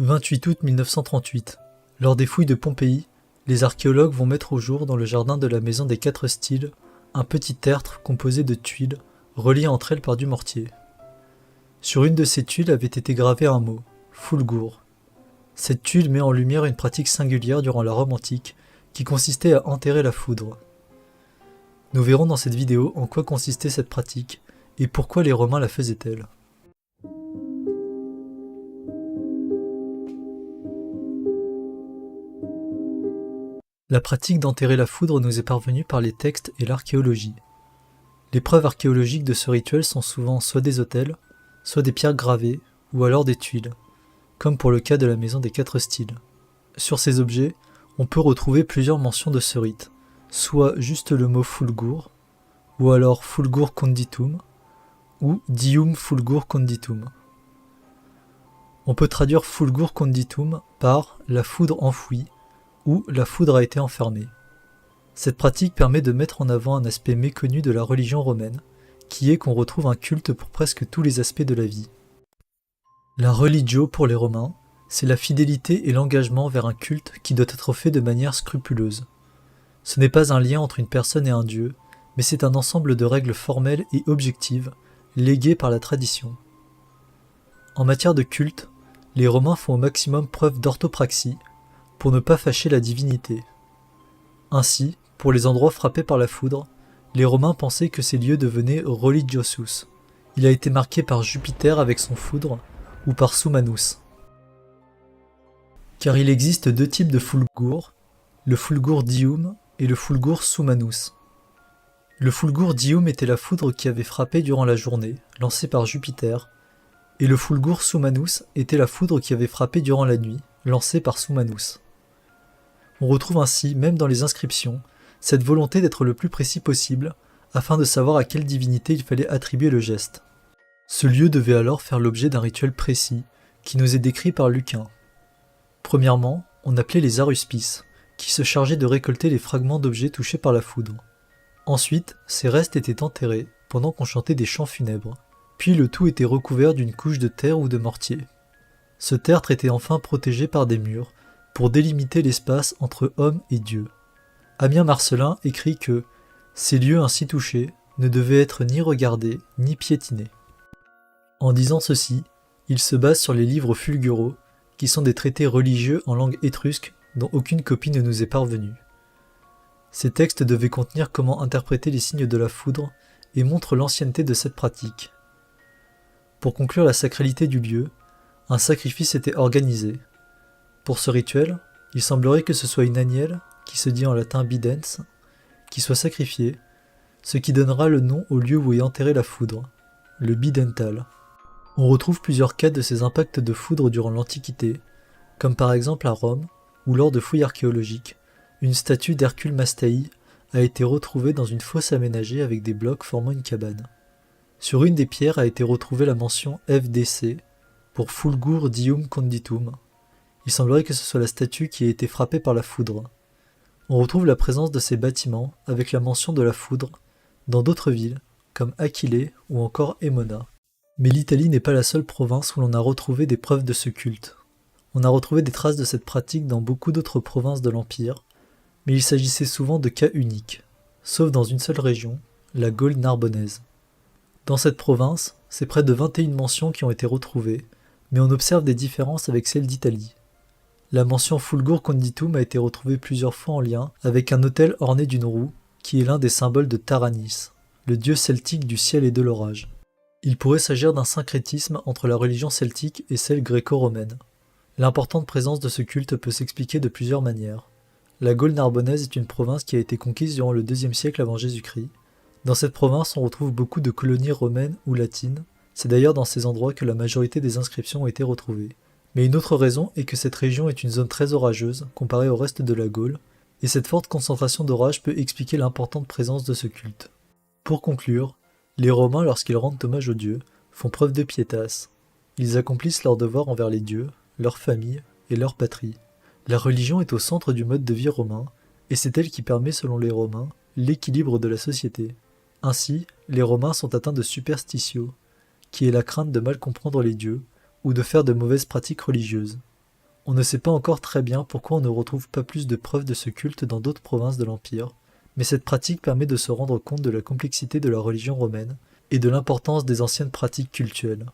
28 août 1938. Lors des fouilles de Pompéi, les archéologues vont mettre au jour dans le jardin de la maison des 4 styles un petit tertre composé de tuiles reliées entre elles par du mortier. Sur une de ces tuiles avait été gravé un mot, Fulgur. Cette tuile met en lumière une pratique singulière durant la Rome antique qui consistait à enterrer la foudre. Nous verrons dans cette vidéo en quoi consistait cette pratique et pourquoi les Romains la faisaient-elles. La pratique d'enterrer la foudre nous est parvenue par les textes et l'archéologie. Les preuves archéologiques de ce rituel sont souvent soit des autels, soit des pierres gravées, ou alors des tuiles, comme pour le cas de la maison des 4 styles. Sur ces objets, on peut retrouver plusieurs mentions de ce rite, soit juste le mot fulgur, ou alors fulgur conditum, ou dium fulgur conditum. On peut traduire fulgur conditum par la foudre enfouie, ou la foudre a été enfermée. Cette pratique permet de mettre en avant un aspect méconnu de la religion romaine, qui est qu'on retrouve un culte pour presque tous les aspects de la vie. La religio pour les Romains, c'est la fidélité et l'engagement vers un culte qui doit être fait de manière scrupuleuse. Ce n'est pas un lien entre une personne et un dieu, mais c'est un ensemble de règles formelles et objectives, léguées par la tradition. En matière de culte, les Romains font au maximum preuve d'orthopraxie, pour ne pas fâcher la divinité. Ainsi, pour les endroits frappés par la foudre, les Romains pensaient que ces lieux devenaient religiosus. Il a été marqué par Jupiter avec son foudre, ou par Sumanus. Car il existe 2 types de fulgur, le fulgur dium et le fulgur sumanus. Le fulgur dium était la foudre qui avait frappé durant la journée, lancée par Jupiter, et le fulgur sumanus était la foudre qui avait frappé durant la nuit, lancée par Sumanus. On retrouve ainsi, même dans les inscriptions, cette volonté d'être le plus précis possible, afin de savoir à quelle divinité il fallait attribuer le geste. Ce lieu devait alors faire l'objet d'un rituel précis, qui nous est décrit par Lucain. Premièrement, on appelait les aruspices, qui se chargeaient de récolter les fragments d'objets touchés par la foudre. Ensuite, ces restes étaient enterrés, pendant qu'on chantait des chants funèbres, puis le tout était recouvert d'une couche de terre ou de mortier. Ce tertre était enfin protégé par des murs, pour délimiter l'espace entre homme et Dieu. Ammien Marcellin écrit que « ces lieux ainsi touchés ne devaient être ni regardés ni piétinés ». En disant ceci, il se base sur les livres fulguraux, qui sont des traités religieux en langue étrusque dont aucune copie ne nous est parvenue. Ces textes devaient contenir comment interpréter les signes de la foudre et montrent l'ancienneté de cette pratique. Pour conclure la sacralité du lieu, un sacrifice était organisé. Pour ce rituel, il semblerait que ce soit une agnelle, qui se dit en latin bidens, qui soit sacrifiée, ce qui donnera le nom au lieu où est enterrée la foudre, le bidental. On retrouve plusieurs cas de ces impacts de foudre durant l'Antiquité, comme par exemple à Rome, où lors de fouilles archéologiques, une statue d'Hercule Mastai a été retrouvée dans une fosse aménagée avec des blocs formant une cabane. Sur une des pierres a été retrouvée la mention FDC, pour Fulgur Dium Conditum. Il semblerait que ce soit la statue qui ait été frappée par la foudre. On retrouve la présence de ces bâtiments avec la mention de la foudre dans d'autres villes, comme Aquilée ou encore Emona. Mais l'Italie n'est pas la seule province où l'on a retrouvé des preuves de ce culte. On a retrouvé des traces de cette pratique dans beaucoup d'autres provinces de l'Empire, mais il s'agissait souvent de cas uniques, sauf dans une seule région, la Gaule narbonnaise. Dans cette province, c'est près de 21 mentions qui ont été retrouvées, mais on observe des différences avec celles d'Italie. La mention Fulgur Conditum a été retrouvée plusieurs fois en lien avec un autel orné d'une roue, qui est l'un des symboles de Taranis, le dieu celtique du ciel et de l'orage. Il pourrait s'agir d'un syncrétisme entre la religion celtique et celle gréco-romaine. L'importante présence de ce culte peut s'expliquer de plusieurs manières. La Gaule narbonnaise est une province qui a été conquise durant le IIe siècle avant Jésus-Christ. Dans cette province, on retrouve beaucoup de colonies romaines ou latines. C'est d'ailleurs dans ces endroits que la majorité des inscriptions ont été retrouvées. Mais une autre raison est que cette région est une zone très orageuse comparée au reste de la Gaule, et cette forte concentration d'orage peut expliquer l'importante présence de ce culte. Pour conclure, les Romains, lorsqu'ils rendent hommage aux dieux, font preuve de pietas. Ils accomplissent leur devoir envers les dieux, leur famille et leur patrie. La religion est au centre du mode de vie romain, et c'est elle qui permet, selon les Romains, l'équilibre de la société. Ainsi, les Romains sont atteints de superstitio, qui est la crainte de mal comprendre les dieux, ou de faire de mauvaises pratiques religieuses. On ne sait pas encore très bien pourquoi on ne retrouve pas plus de preuves de ce culte dans d'autres provinces de l'Empire, mais cette pratique permet de se rendre compte de la complexité de la religion romaine et de l'importance des anciennes pratiques cultuelles.